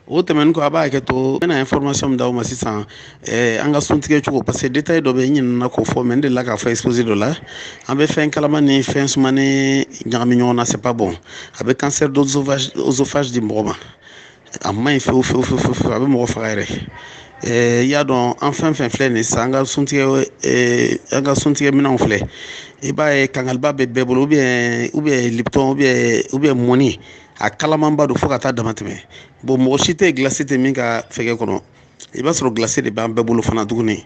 o tɛmɛnen kɔ a b'a hakɛ to n bɛna information min d'aw ma sisan an ka suntigɛ cogo parce que détail dɔ bɛ yen n ɲinɛna k'o fɔ mais n delila k'a fɔ exposé dɔ la an bɛ fɛn kalama ni fɛn sumani ɲagami ɲɔgɔn na c'est pas bon a bɛ cancer d'œsophage di mɔgɔ ma a maɲi fiyewu fiyewu fiyewu fiyewu a bɛ mɔgɔ faga yɛrɛ i y'a dɔn an fɛn fɛn filɛ nin sisan an ka suntigɛ minɛnw filɛ i b'a ye kangaliba bɛ bɛɛ bolo ou bien lipton ou bien mɔni a kalamanba don fo ka taa dama tɛmɛ bon mɔgɔ si tɛ gilasi tɛ min ka fɛgɛ kɔnɔ i b'a sɔrɔ gilasi de b'an bɛɛ bolo fana tuguni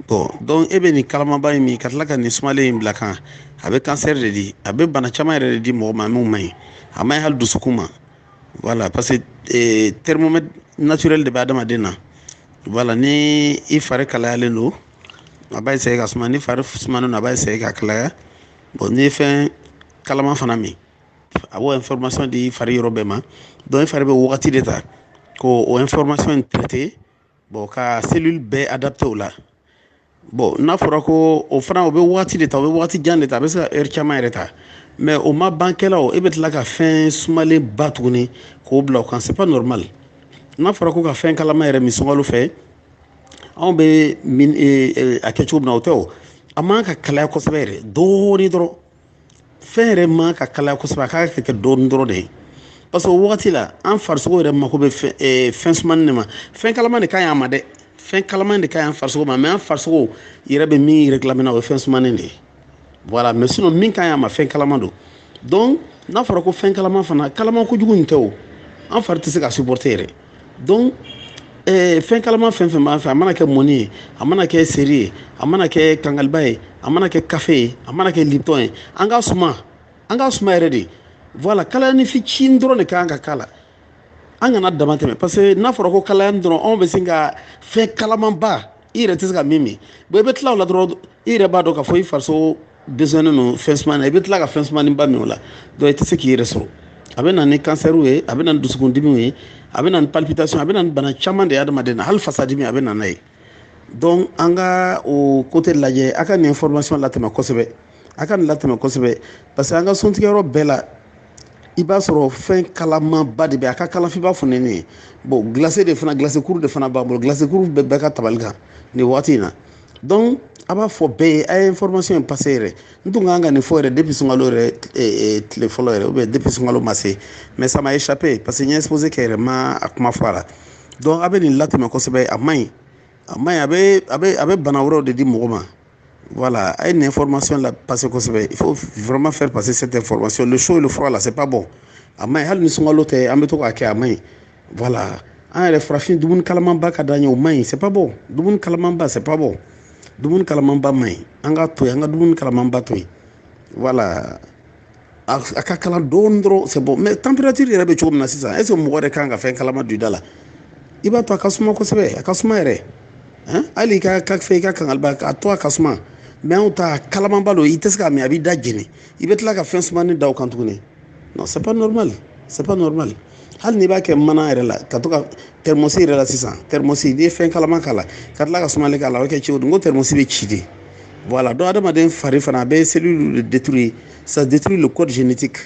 bon donc e bɛ nin kalamanba in min ka tila ka nin sumalen in bila kan a bɛ cancer de di a bɛ bana caman yɛrɛ de di mɔgɔ ma min man ɲi a man ɲi hali dusukun ma voilà parce que thermomètre naturel de bɛ adamaden na voilà ni i fari kalayalen don a b'a essayer ka suma ni fari sumanen don a b'a essayer ka kalaya bon n'i ye fɛn kalaman fana min a b'o information di fari yɔrɔ bɛɛ ma donc i fari bɛ wagati de ta k'o information in traiter bon ka cellule bɛɛ adapté o la bon n'a fɔra ko o fana o bɛ wagati de ta o bɛ wagati jan de ta a bɛ se ka heure caman yɛrɛ ta mais o ma ban kɛla o e bɛ tila ka fɛn sumalen ba tuguni k'o bila o kan c'est pas normal n'a fɔra ko ka fɛn kalama yɛrɛ min sunkalo fɛ anw bɛ a kɛ cogo min na o tɛ o a man ka kalaya kosɛbɛ yɛrɛ dɔɔni dɔrɔn fɛn yɛrɛ man ka kalaya kosɛbɛ a ka kɛ dɔɔni dɔrɔn de ye parce que o wagati la an farisogo yɛrɛ mako bɛ fɛn sumani de ma fɛn kalama de ka ɲi a ma dɛ fɛn kalama de ka ɲi an farisogo ma mais an farisogo yɛrɛ bɛ min réclamer na o ye fɛn sumani de ye voilà mais sinon min ka ɲi a ma fɛn kalama don donc n'a fɔra ko fɛn kalama fana kalama kojugu in tɛ o an fari tɛ se ka supporter yɛrɛ donc fɛn kalama fɛn fɛn b'an fɛ a mana kɛ mɔni ye a mana kɛ seri ye a mana kɛ kangaliba ye a mana kɛ kafe ye a mana kɛ lipton ye an ka suma yɛrɛ de voilà kalayani fitinin dɔrɔn de kan ka k'a la an kana dama tɛmɛ parce que n'a fɔra ko kalayani dɔrɔn anw bɛ se ka fɛn kalamanba i yɛrɛ tɛ se ka min min bon i bɛ tila o la dɔrɔn i yɛrɛ b'a dɔn k'a fɔ i farisogo besonnen don fɛn sumani na i bɛ tila ka fɛn sumaniba min o la donc i tɛ se k'i yɛrɛ sɔrɔ a bɛ na ni kansɛriw ye a bɛ na ni dusukundimiw ye a bɛ na ni palpitation a bɛ na ni bana caman de ye adamaden na hali fasadimi a bɛ na n'a ye donc an ka o côté lajɛ a ka nin information latɛmɛ kosɛbɛ a ka nin latɛmɛ kosɛbɛ parce que an ka suntigɛyɔrɔ bɛɛ la i b'a sɔrɔ fɛn kalamanba de bɛ a ka kalan f'i b'a fɔ ne ye bon glace kuru de fana b'an bolo glace kuru bɛ bɛɛ ka tabali kan nin waati in na donc a b'a fɔ bɛɛ ye a ye information in passé yɛrɛ n tun kan ka nin fɔ yɛrɛ depuis sunkalo yɛrɛ tile fɔlɔ yɛrɛ ou bien depuis sunkalo ma se mais ça m'a échappé parce que n ye exposé kɛ yɛrɛ ma a kuma fɔ a la donc a bɛ nin latɛmɛ kosɛbɛ a man ɲi a bɛ bana wɛrɛw de di mɔgɔ ma voilà a ye nin information la passer kosɛbɛ il faut vraiment faire passer cette information le chaud et le froid là c'est pas bon a man ɲi hali ni sunkalo tɛ an bɛ to k'a kɛ a man ɲi voilà an yɛrɛ farafin dumuni kalamanba ka d'an ye o man ɲi c'est pas bon dumuni kalamanba c'est pas bon dumuni kalamanba man ɲi an ka to yen an ka dumuni kalamanba to yen voilà a ka kalan dɔɔni dɔrɔn c'est bon mais température yɛrɛ bɛ cogo min na sisan est ce que mɔgɔ yɛrɛ kan ka fɛn kalama don i da la i b'a to a ka suma kosɛbɛ a ka suma yɛrɛ hali i ka fɛ i ka kangaliba a to a ka suma mais anw ta kalamanba don i tɛ se k'a min a b'i da jeni i bɛ tila ka fɛn sumani da o kan tuguni non c'est pas normal hali n'i b'a kɛ mana yɛrɛ la ka to ka thermos yɛrɛ la sisan thermos n'i ye fɛn kalama k'a la ka tila ka sumali k'a la o bɛ kɛ cogo di n ko thermos bɛ ci de voilà donc adamaden fari fana a bɛ cellule de détruire ça détruit le code génétique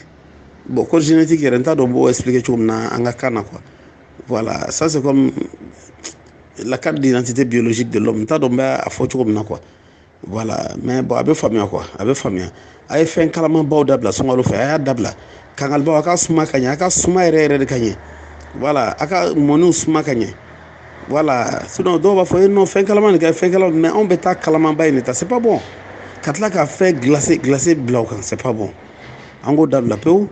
bon code génétique yɛrɛ n t'a dɔn n b'o expliquer cogo min na an ka kan na quoi voilà ça c'est comme la carte d'identité biologique de l'homme n t'a dɔn n bɛ a fɔ cogo min na quoi voilà mais bon a bɛ faamuya quoi a bɛ faamuya a ye fɛn kalamanbaw dabila sunkalo fɛ a y'a dabila kangalibaw a ka suma ka ɲɛ a ka suma yɛrɛ de ka ɲɛ voilà a ka mɔniw suma ka ɲɛ voilà sinon dɔw b'a fɔ non fɛn kalama nin kɛ fɛn kalama mais anw bɛ taa kalamanba in de ta c'est pas bon ka tila ka fɛn glacé bila o kan c'est pas bon an k'o dabila pewu